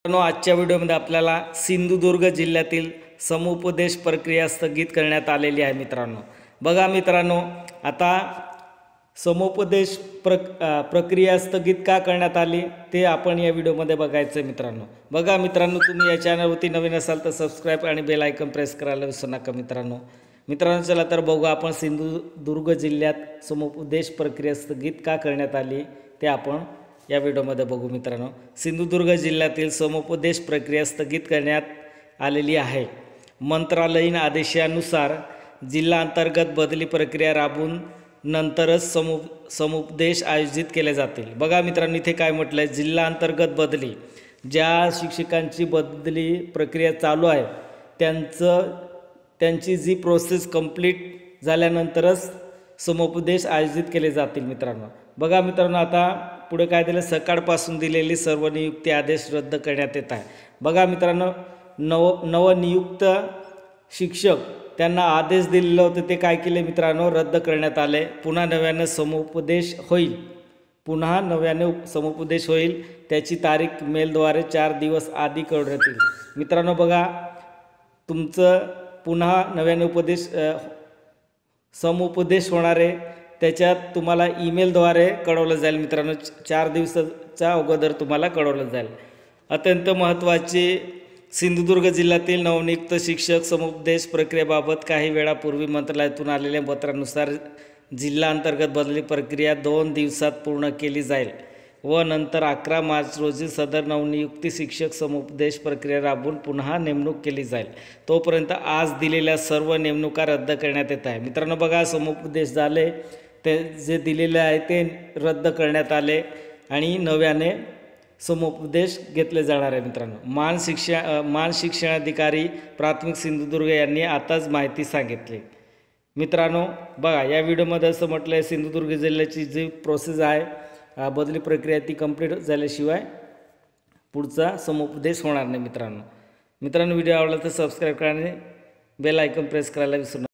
आजच्या व्हिडिओमध्ये आपल्याला सिंधुदुर्ग जिल्ह्यातील समुपदेश प्रक्रिया स्थगित करण्यात आलेली आहे मित्रांनो। बघा मित्रांनो, आता समुपदेश प्रक्रिया स्थगित का करण्यात आली ते आपण या व्हिडिओमध्ये बघायचं आहे मित्रांनो। बघा मित्रांनो, तुम्ही या चॅनलवरती नवीन असाल तर सबस्क्राइब आणि बेल आयकॉन प्रेस करायला विसरू नका मित्रांनो। चला तर बघू आपण सिंधुदुर्ग जिल्ह्यात समुपदेश प्रक्रिया स्थगित का करण्यात आली ते आपण या व्हिडिओमध्ये बघू मित्रांनो। सिंधुदुर्ग जिल्ह्यातील समुपदेश प्रक्रिया स्थगित करण्यात आलेली आहे। मंत्रालयीन आदेशानुसार जिल्हा अंतर्गत बदली प्रक्रिया राबवून नंतरच समुपदेश आयोजित केले जातील। बघा मित्रांनो, इथे काय म्हटलं आहे, जिल्हा अंतर्गत बदली, ज्या शिक्षकांची बदली प्रक्रिया चालू आहे त्यांची जी प्रोसेस कंप्लीट झाल्यानंतरच समुपदेश आयोजित केले जातील मित्रांनो। बघा मित्रांनो, आता पुढे काय दिलं, सकाळपासून दिलेली सर्व नियुक्ती आदेश रद्द करण्यात येत आहे। बघा मित्रांनो, नवनियुक्त शिक्षक त्यांना आदेश दिलेले होते ते काय केले मित्रांनो, रद्द करण्यात आले। पुन्हा नव्याने समुपदेश होईल त्याची तारीख मेलद्वारे 4 दिवस आधी कळवण्यात येईल मित्रांनो। बघा, तुमचं पुन्हा नव्याने समुपदेश होणार आहे, त्याच्यात तुम्हाला ईमेलद्वारे कळवलं जाईल मित्रांनो। 4 दिवसाच्या अगोदर तुम्हाला कळवलं जाईल। अत्यंत महत्त्वाचे, सिंधुदुर्ग जिल्ह्यातील नवनियुक्त शिक्षक समुपदेश प्रक्रियेबाबत काही वेळापूर्वी मंत्रालयातून आलेल्या पत्रानुसार जिल्हा अंतर्गत बदली प्रक्रिया 2 दिवसात पूर्ण केली जाईल व नंतर 11 मार्च रोजी सदर नवनियुक्त शिक्षक समुपदेश प्रक्रिया राबवून पुन्हा नेमणूक केली जाईल। तोपर्यंत आज दिलेल्या सर्व नेमणुका रद्द करण्यात येत आहे मित्रांनो। बघा, समुपदेश झाले ते जे दिलेले आहे ते रद्द करण्यात आले आणि नव्याने समुपदेश घेतले जाणार आहे मित्रांनो। मान शिक्षणाधिकारी प्राथमिक सिंधुदुर्ग यांनी आताच माहिती सांगितली मित्रांनो। बघा, या व्हिडिओमध्ये असं म्हटलं आहे, सिंधुदुर्ग जिल्ह्याची जी प्रोसेस आहे बदली प्रक्रिया ती कंप्लीट झाल्याशिवाय पुढचा समुपदेश होणार नाही मित्रांनो। व्हिडिओ आवडला तर सबस्क्राईब करा आणि बेल आयकॉन प्रेस करायला विसरू नका।